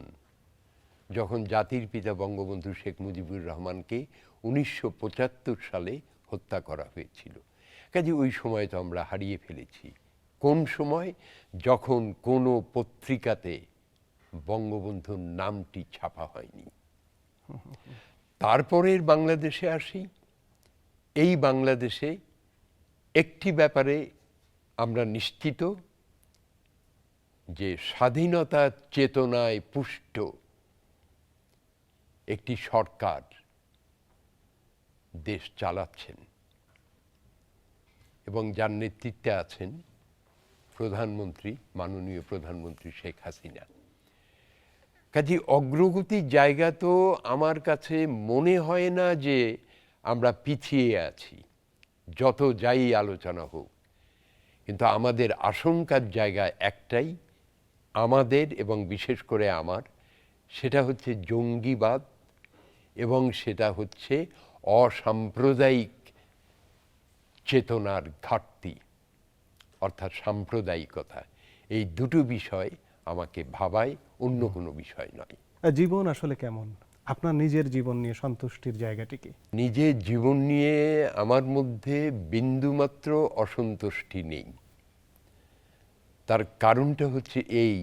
যখন জাতির পিতা বঙ্গবন্ধু শেখ মুজিবুর রহমানকে 1975 সালে হত্যা করা হয়েছিল। কাজে ওই সময় তো আমরা হারিয়ে ফেলেছি। কোন সময়? যখন কোনো পত্রিকাতে বঙ্গবন্ধুর নামটি ছাপা হয়নি। তারপরের বাংলাদেশে আসি। এই বাংলাদেশে একটি ব্যাপারে আমরা নিশ্চিত যে স্বাধীনতা চেতনায় পুষ্ট একটি সরকার দেশ চালাচ্ছেন এবং যার নেতৃত্বে আছেন প্রধানমন্ত্রী, মাননীয় প্রধানমন্ত্রী শেখ হাসিনা। কাজে অগ্রগতির জায়গা তো আমার কাছে মনে হয় না যে আমরা পিছিয়ে আছি, যত যাই আলোচনা হোক। কিন্তু আমাদের আশঙ্কার জায়গা একটাই, আমাদের এবং বিশেষ করে আমার, সেটা হচ্ছে জঙ্গিবাদ এবং সেটা হচ্ছে অসাম্প্রদায়িক চেতনার ঘাটতি, অর্থাৎ সাম্প্রদায়িকতা। এই দুটো বিষয় আমাকে ভাবায়, অন্য কোনো বিষয় নয়। জীবন আসলে কেমন? আপনার নিজের জীবন নিয়ে সন্তুষ্টির জায়গাটি কি? নিজের জীবন নিয়ে আমার মধ্যে বিন্দুমাত্র অসন্তুষ্টি নেই। তার কারণটা হচ্ছে এই,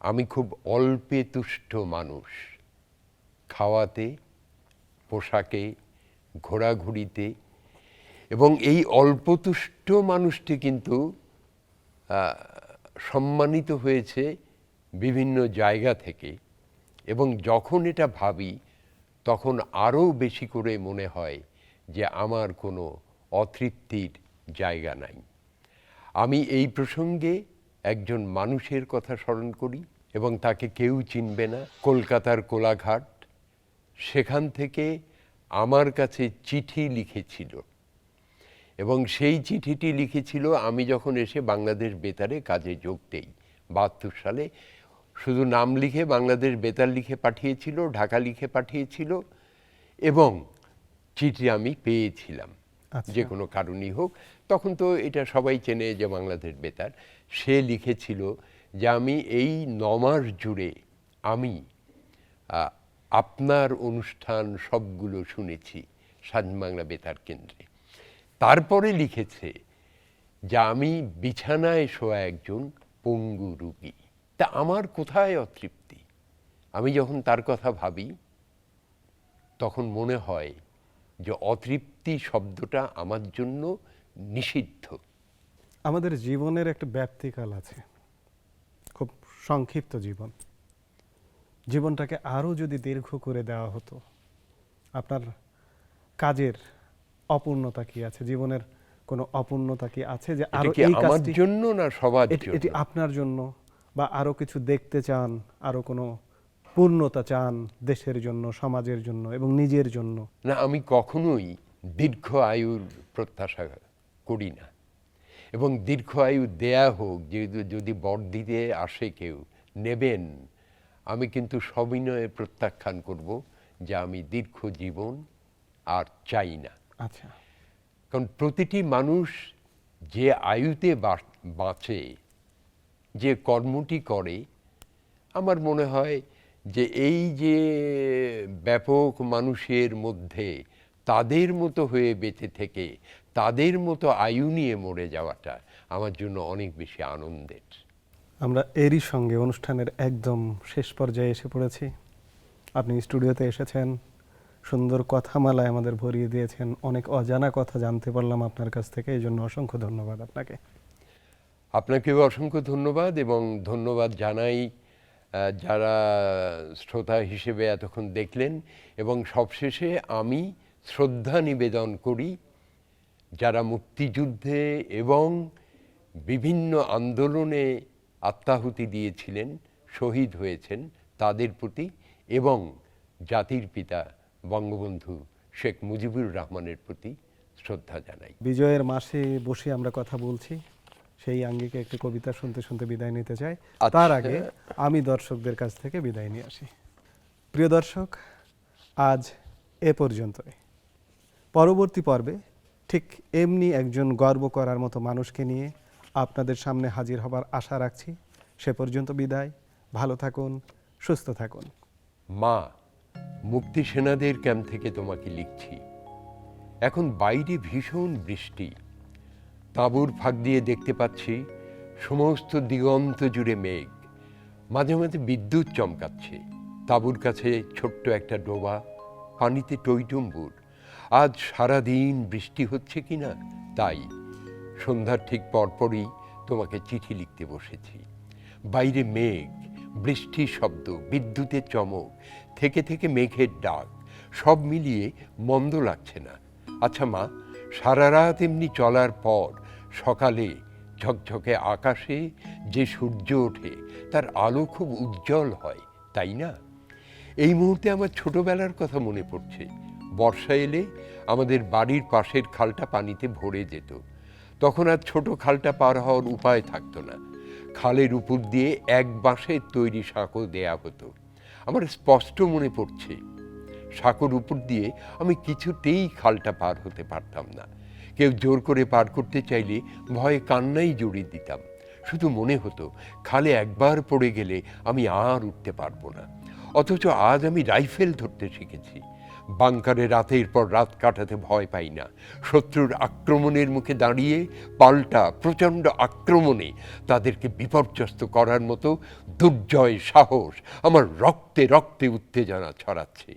আমি খুব অল্পে তুষ্ট মানুষ। খাওয়াতে, পোশাকে, ঘোরাঘুরিতে। এবং এই অল্পতুষ্ট মানুষটি কিন্তু সম্মানিত হয়েছে বিভিন্ন জায়গা থেকে। এবং যখন এটা ভাবি তখন আরও বেশি করে মনে হয় যে আমার কোনো অতৃপ্তির জায়গা নাই। আমি এই প্রসঙ্গে একজন মানুষের কথা স্মরণ করি এবং তাকে কেউ চিনবে না, কলকাতার কোলাঘাট। সেখান থেকে আমার কাছে চিঠি লিখেছিল এবং সেই চিঠিটি লিখেছিল আমি যখন এসে বাংলাদেশ বেতারে কাজে যোগ দেই 72 সালে। শুধু নাম লিখে বাংলাদেশ বেতার লিখে পাঠিয়েছিল, ঢাকা লিখে পাঠিয়েছিল এবং চিঠি আমি পেয়েছিলাম, যে কোনো কারণই হোক। তখন তো এটা সবাই চেনে যে বাংলাদেশ বেতার। সে লিখেছিল যে আমি এই 9 মাস জুড়ে আমি আপনার অনুষ্ঠান সবগুলো শুনেছি স্বাধীন বাংলা বেতার কেন্দ্রে। তারপরে লিখেছে যে আমি বিছানায় শোয়া একজন পঙ্গু রোগী। তা আমার কোথায় অতৃপ্তি? আমি যখন তার কথা ভাবি তখন মনে হয় যে অতৃপ্তি শব্দটা আমার জন্য নিষিদ্ধ। আমাদের জীবনের একটা ব্যাপ্তিকাল আছে, খুব সংক্ষিপ্ত জীবন। জীবনটাকে আরও যদি দীর্ঘ করে দেওয়া হতো, আপনার কাজের অপূর্ণতা কি আছে? জীবনের কোনো অপূর্ণতা কি আছে যে আরো এই আমার কাজটি জন্য না সবার জন্য? এটি আপনার জন্য, বা আরো কিছু দেখতে চান, আরো কোনো পূর্ণতা চান দেশের জন্য, সমাজের জন্য এবং নিজের জন্য? না, আমি কখনোই দীর্ঘ আয়ুর প্রত্যাশা করি না। এবং দীর্ঘ আয়ু দেয়া হোক, যদি বর্ধিতে আসে কেউ নেবেন, আমি কিন্তু সবিনয়ে প্রত্যাখ্যান করব যে আমি দীর্ঘ জীবন আর চাই না। আচ্ছা, কারণ প্রতিটি মানুষ যে আয়ুতে বাঁচে, যে কর্মটি করে, আমার মনে হয় যে এই যে ব্যাপক মানুষের মধ্যে তাদের মতো হয়ে বেঁচে থেকে তাদের মতো আয়ু নিয়ে মরে যাওয়াটা আমার জন্য অনেক বেশি আনন্দের। আমরা এরই সঙ্গে অনুষ্ঠানের একদম শেষ পর্যায়ে এসে পড়েছি। আপনি স্টুডিওতে এসেছেন, সুন্দর কথামালায় আমাদের ভরিয়ে দিয়েছেন, অনেক অজানা কথা জানতে পারলাম আপনার কাছ থেকে। এই জন্য অসংখ্য ধন্যবাদ আপনাকে। আপনাকেও অসংখ্য ধন্যবাদ এবং ধন্যবাদ জানাই যারা শ্রোতা হিসেবে এতক্ষণ দেখলেন। এবং সবশেষে আমি শ্রদ্ধা নিবেদন করি যারা মুক্তিযুদ্ধে এবং বিভিন্ন আন্দোলনে আত্মাহুতি দিয়েছিলেন, শহীদ হয়েছেন, তাদের প্রতি এবং জাতির পিতা বঙ্গবন্ধু শেখ মুজিবুর রহমানের প্রতি শ্রদ্ধা জানাই। বিজয়ের মাসে বসে আমরা কথা বলছি, সেই আঙ্গিকে একটি কবিতা শুনতে শুনতে বিদায় নিতে চাই। তার আগে আমি দর্শকদের কাছ থেকে বিদায় নিয়ে আসি। প্রিয় দর্শক, আজ এ পর্যন্তই। পরবর্তী পর্বে ঠিক এমনি একজন গর্ব করার মতো মানুষকে নিয়ে আপনাদের সামনে হাজির হবার আশা রাখছি। সে পর্যন্ত বিদায়, ভালো থাকুন, সুস্থ থাকুন। মা, মুক্তি সেনাদের ক্যাম্প থেকে তোমাকে লিখছি। এখন বাইরে ভীষণ বৃষ্টি, তাঁবুর ফাঁক দিয়ে দেখতে পাচ্ছি সমস্ত দিগন্ত জুড়ে মেঘ, মাঝে মাঝে বিদ্যুৎ চমকাচ্ছে। তাঁবুর কাছে ছোট্ট একটা ডোবা, পানিতে টইটুম্বুর। আজ সারাদিন বৃষ্টি হচ্ছে কিনা তাই সন্ধ্যার ঠিক পরপরই তোমাকে চিঠি লিখতে বসেছি। বাইরে মেঘ, বৃষ্টির শব্দ, বিদ্যুতের চমক, থেকে থেকে মেঘের ডাক, সব মিলিয়ে মন্দ লাগছে না। আচ্ছা মা, সারা রাত এমনি চলার পর সকালে ঝকঝকে আকাশে যে সূর্য ওঠে তার আলো খুব উজ্জ্বল হয়, তাই না? এই মুহূর্তে আমার ছোটবেলার কথা মনে পড়ছে। বর্ষা এলে আমাদের বাড়ির পাশের খালটা পানিতে ভরে যেত। তখন আর ছোট খালটা পার হওয়ার উপায় থাকতো না। খালের উপর দিয়ে এক বাঁশের তৈরি সাঁকো দেয়া হতো। আমার স্পষ্ট মনে পড়ছে, সাঁকোর উপর দিয়ে আমি কিছুতেই খালটা পার হতে পারতাম না। কেউ জোর করে পার করতে চাইলে ভয়ে কান্নাই জড়িয়ে দিতাম। শুধু মনে হতো খালে একবার পড়ে গেলে আমি আর উঠতে পারবো না। অথচ আজ আমি রাইফেল ধরতে শিখেছি। বাংকারে রাতের পর রাত কাটাতে ভয় পাই না। শত্রুর আক্রমণের মুখে দাঁড়িয়ে পাল্টা প্রচণ্ড আক্রমণে তাদেরকে বিপর্যস্ত করার মতো দুর্জয় সাহস আমার রক্তে রক্তে উত্তেজনা ছড়াচ্ছে।